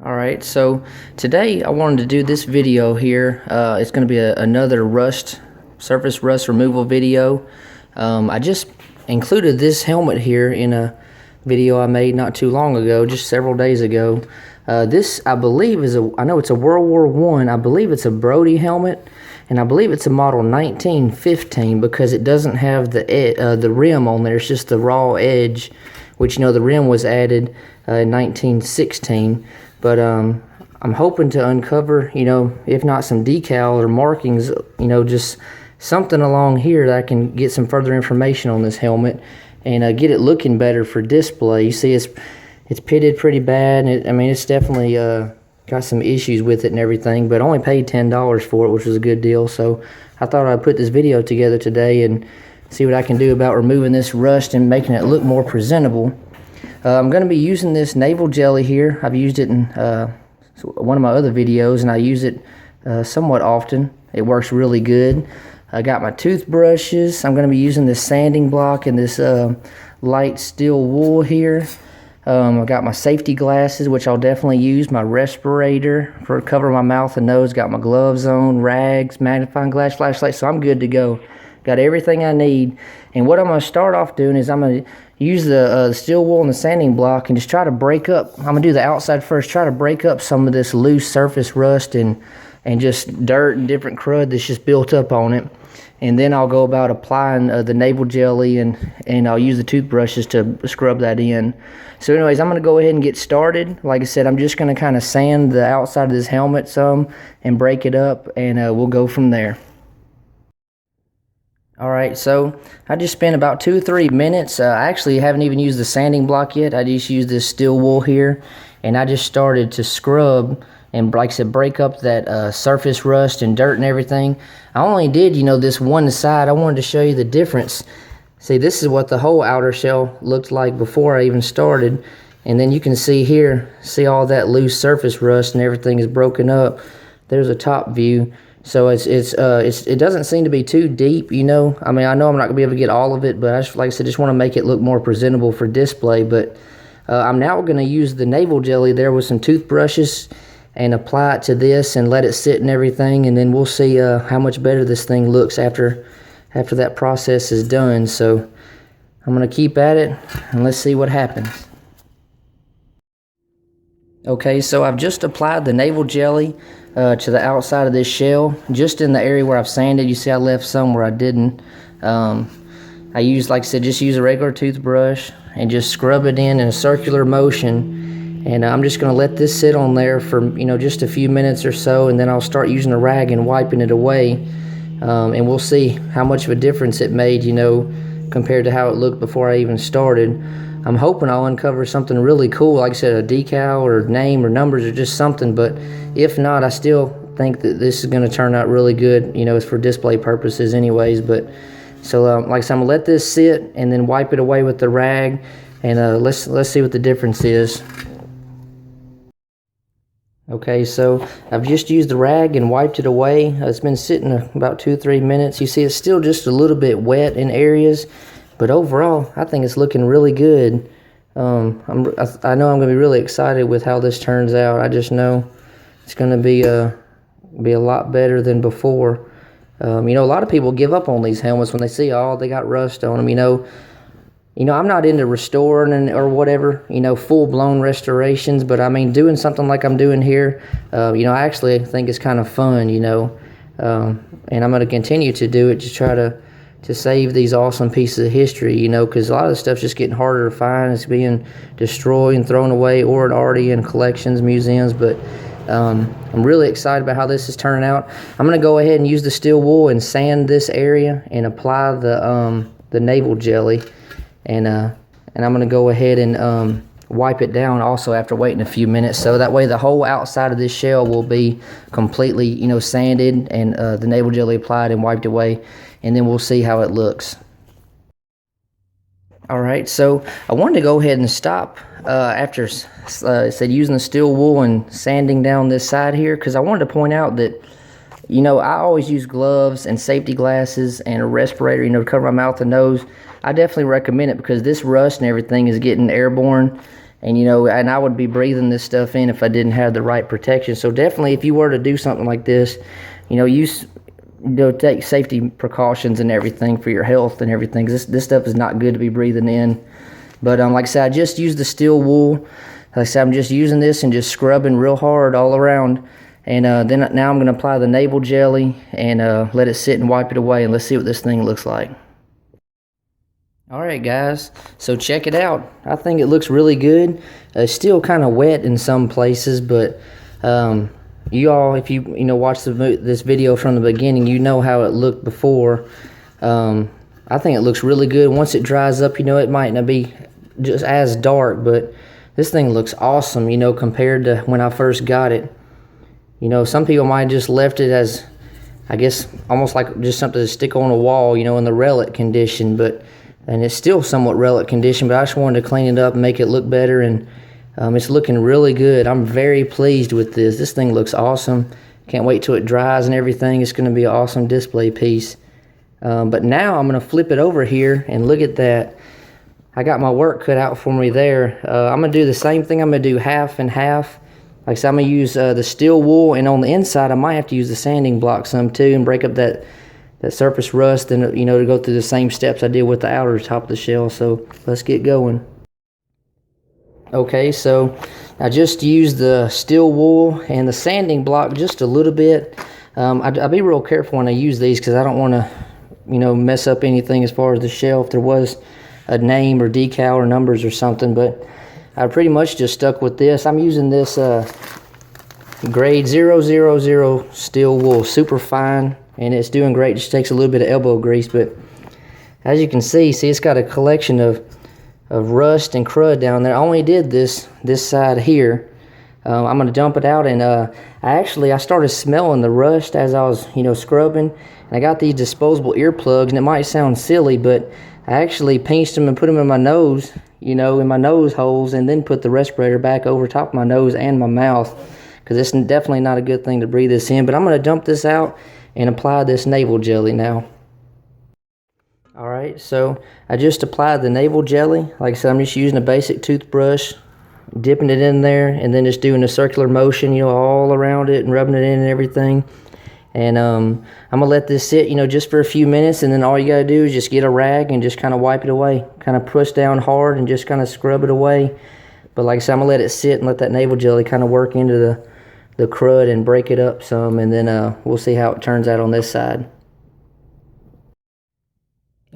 Alright, so today I wanted to do this video here. It's going to be another surface rust removal video. I just included this helmet here in a video I made not too long ago, just several days ago. This, I believe, I know it's a World War I. I believe it's a Brodie helmet, and I believe it's a model 1915 because it doesn't have the rim on there. It's just the raw edge, which, the rim was added in 1916. But I'm hoping to uncover, if not some decal or markings, just something along here that I can get some further information on this helmet and get it looking better for display. You see, it's pitted pretty bad. It's definitely got some issues with it and everything, but I only paid $10 for it, which was a good deal. So I thought I'd put this video together today and see what I can do about removing this rust and making it look more presentable. I'm going to be using this navel jelly here. I've used it in one of my other videos, and I use it somewhat often. It works really good. I got my toothbrushes. I'm going to be using this sanding block and this light steel wool here. I've got my safety glasses, which I'll definitely use, my respirator for covering my mouth and nose, got my gloves on, rags, magnifying glass, flashlight, so I'm good to go. Got everything I need. And what I'm going to start off doing is I'm going to use the steel wool and the sanding block and just try to break up. I'm going to do the outside first, try to break up some of this loose surface rust and just dirt and different crud that's just built up on it. And then I'll go about applying the navel jelly and I'll use the toothbrushes to scrub that in. So anyways, I'm going to go ahead and get started. Like I said, I'm just going to kind of sand the outside of this helmet some and break it up, and we'll go from there. Alright, so I just spent about 2 or 3 minutes. I actually haven't even used the sanding block yet. I just used this steel wool here, and I just started to scrub and, like I said, break up that surface rust and dirt and everything. I only did, this one side. I wanted to show you the difference. See, this is what the whole outer shell looked like before I even started, and then you can see here, see all that loose surface rust and everything is broken up. There's a top view. So it doesn't seem to be too deep, I know I'm not going to be able to get all of it, but like I said, just want to make it look more presentable for display. But I'm now going to use the navel jelly there with some toothbrushes and apply it to this and let it sit and everything, and then we'll see how much better this thing looks after that process is done. So I'm going to keep at it and let's see what happens. Okay, so I've just applied the navel jelly to the outside of this shell, just in the area where I've sanded. You see I left some where I didn't. I use, like I said, just use a regular toothbrush and just scrub it in a circular motion. And I'm just going to let this sit on there for, just a few minutes or so, and then I'll start using a rag and wiping it away. And we'll see how much of a difference it made, compared to how it looked before I even started. I'm hoping I'll uncover something really cool, like I said, a decal or name or numbers or just something, but if not, I still think that this is going to turn out really good, it's for display purposes anyways. But so like I said, I'm going to let this sit and then wipe it away with the rag, and let's see what the difference is. Okay, so I've just used the rag and wiped it away. It's been sitting about 2 or 3 minutes. You see it's still just a little bit wet in areas, but overall, I think it's looking really good. I know I'm going to be really excited with how this turns out. I just know it's going to be a lot better than before. A lot of people give up on these helmets when they see, they got rust on them. I'm not into restoring or whatever, full-blown restorations, but doing something like I'm doing here, I actually think it's kind of fun, and I'm going to continue to do it to try to save these awesome pieces of history, because a lot of the stuff's just getting harder to find. It's being destroyed and thrown away, or already in collections, museums. But I'm really excited about how this is turning out. I'm going to go ahead and use the steel wool and sand this area and apply the navel jelly, and I'm going to go ahead and wipe it down also after waiting a few minutes, so that way the whole outside of this shell will be completely sanded and the navel jelly applied and wiped away, and then we'll see how it looks. Alright, so I wanted to go ahead and stop after said using the steel wool and sanding down this side here, because I wanted to point out that I always use gloves and safety glasses and a respirator to cover my mouth and nose. I definitely recommend it because this rust and everything is getting airborne, And you know, and I would be breathing this stuff in if I didn't have the right protection. So definitely, if you were to do something like this, you know, take safety precautions and everything for your health and everything. This stuff is not good to be breathing in. But like I said, I just used the steel wool. Like I said, I'm just using this and just scrubbing real hard all around. And then now I'm going to apply the navel jelly and let it sit and wipe it away. And let's see what this thing looks like. Alright guys, so check it out. I think it looks really good. It's still kind of wet in some places, but you all, if you watch this video from the beginning, you know how it looked before. I think it looks really good. Once it dries up, you know, it might not be just as dark, but this thing looks awesome, you know, compared to when I first got it. You know, some people might have just left it as, I guess, almost like just something to stick on a wall, you know, in the relic condition, and it's still somewhat relic condition, but I just wanted to clean it up and make it look better, and it's looking really good. I'm very pleased with this. This thing looks awesome. Can't wait till it dries and everything. It's going to be an awesome display piece. But now I'm going to flip it over here, and look at that. I got my work cut out for me there. I'm going to do the same thing. I'm going to do half and half. Like I said, I'm going to use the steel wool, and on the inside I might have to use the sanding block some too and break up that surface rust, and you know, to go through the same steps I did with the outer top of the shell. So let's get going. Okay, so I just used the steel wool and the sanding block just a little bit. I'll be real careful when I use these because I don't want to, you know, mess up anything as far as the shell if there was a name or decal or numbers or something. But I pretty much just stuck with this. I'm using this grade 000 steel wool, super fine. And it's doing great. It just takes a little bit of elbow grease, but as you can see it's got a collection of rust and crud down there. I only did this side here. I'm going to dump it out, and I started smelling the rust as I was, you know, scrubbing. And I got these disposable earplugs, and it might sound silly, but I actually pinched them and put them in my nose, you know, in my nose holes, and then put the respirator back over top of my nose and my mouth, because it's definitely not a good thing to breathe this in. But I'm going to dump this out and apply this navel jelly now. Alright, so I just applied the navel jelly. Like I said, I'm just using a basic toothbrush, dipping it in there, and then just doing a circular motion, you know, all around it and rubbing it in and everything. And I'm going to let this sit, you know, just for a few minutes, and then all you got to do is just get a rag and just kind of wipe it away. Kind of push down hard and just kind of scrub it away. But like I said, I'm going to let it sit and let that navel jelly kind of work into the crud and break it up some, and then we'll see how it turns out on this side.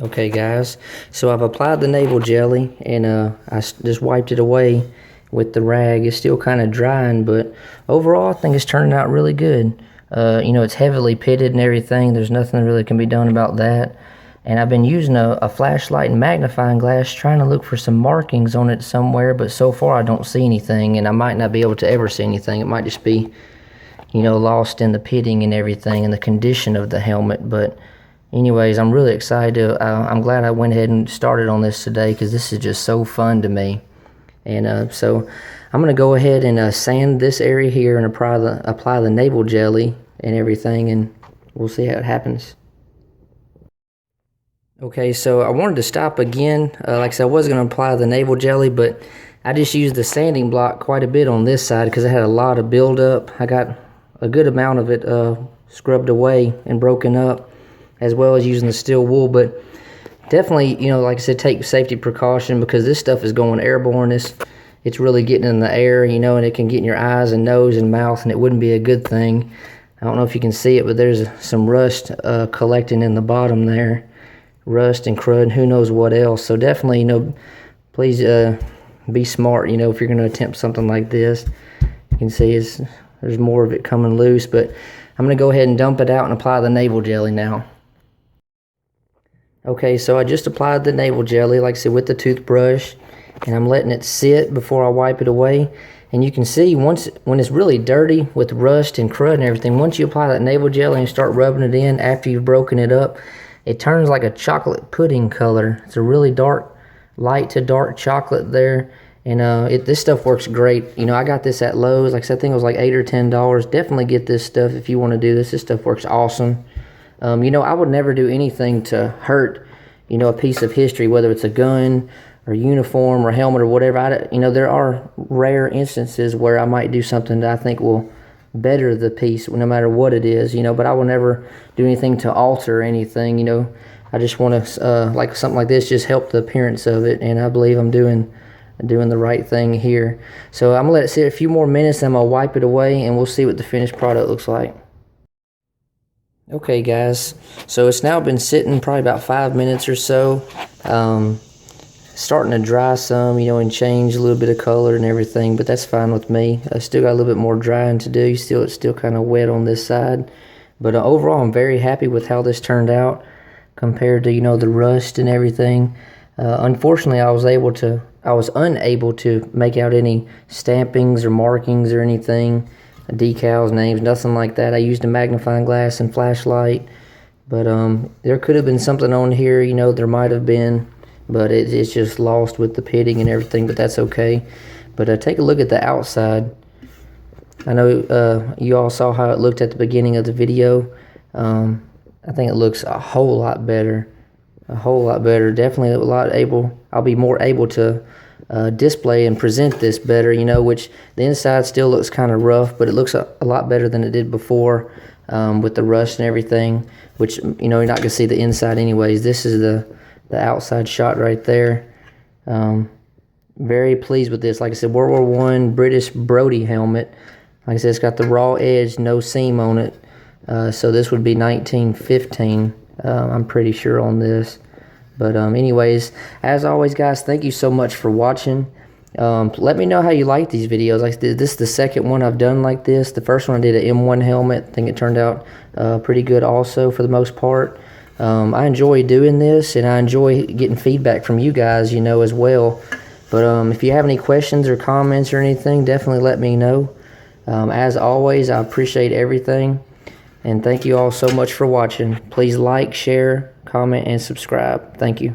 Okay guys, so I've applied the navel jelly, and I just wiped it away with the rag. It's still kind of drying, but overall I think it's turning out really good. You know, it's heavily pitted and everything. There's nothing really can be done about that. And I've been using a flashlight and magnifying glass trying to look for some markings on it somewhere, but so far I don't see anything, and I might not be able to ever see anything. It might just be, you know, lost in the pitting and everything and the condition of the helmet. But anyways, I'm really excited. I'm glad I went ahead and started on this today, because this is just so fun to me. And so I'm going to go ahead and sand this area here and apply the navel jelly and everything, and we'll see how it happens. Okay, so I wanted to stop again. Like I said, I was going to apply the navel jelly, but I just used the sanding block quite a bit on this side because it had a lot of buildup. I got a good amount of it scrubbed away and broken up, as well as using the steel wool. But definitely, you know, like I said, take safety precaution, because this stuff is going airborne. It's really getting in the air, you know, and it can get in your eyes and nose and mouth, and it wouldn't be a good thing. I don't know if you can see it, but there's some rust collecting in the bottom there. Rust and crud and who knows what else. So definitely, you know, please be smart, you know, if you're going to attempt something like this. You can see there's more of it coming loose, but I'm going to go ahead and dump it out and apply the navel jelly now. Okay, so I just applied the navel jelly, like I said, with the toothbrush, and I'm letting it sit before I wipe it away. And you can see when it's really dirty with rust and crud and everything, once you apply that navel jelly and start rubbing it in after you've broken it up, it turns like a chocolate pudding color. It's a really dark, light to dark chocolate there. And this stuff works great. You know, I got this at Lowe's. Like I said, I think it was like $8 or $10. Definitely get this stuff if you want to do this. This stuff works awesome. You know, I would never do anything to hurt, you know, a piece of history, whether it's a gun uniform or helmet or whatever. There are rare instances where I might do something that I think will better the piece, no matter what it is, but I will never do anything to alter anything. I just want to, like something like this, just help the appearance of it, and I believe I'm doing the right thing here. So I'm gonna let it sit a few more minutes, then I'm gonna wipe it away, and we'll see what the finished product looks like. Okay guys, so it's now been sitting probably about 5 minutes or so. Starting to dry some, and change a little bit of color and everything, but that's fine with me. I still got a little bit more drying to do. It's still kind of wet on this side, but overall I'm very happy with how this turned out compared to the rust and everything. Unfortunately, I was unable to make out any stampings or markings or anything, decals, names, nothing like that. I used a magnifying glass and flashlight, but there could have been something on here, there might have been, but it's just lost with the pitting and everything, but that's okay. But take a look at the outside. I know you all saw how it looked at the beginning of the video. I think it looks a whole lot better. Definitely I'll be more able to display and present this better, which the inside still looks kind of rough, but it looks a lot better than it did before with the rust and everything, which, you're not going to see the inside anyways. This is the outside shot right there. Very pleased with this. Like I said, World War I British Brodie helmet. Like I said, it's got the raw edge, no seam on it. So this would be 1915. I'm pretty sure on this. But anyways, as always guys, thank you so much for watching. Let me know how you like these videos. Like this is the second one I've done like this. The first one I did an M1 helmet. I think it turned out pretty good also for the most part. I enjoy doing this, and I enjoy getting feedback from you guys, as well. But if you have any questions or comments or anything, definitely let me know. As always, I appreciate everything. And thank you all so much for watching. Please like, share, comment, and subscribe. Thank you.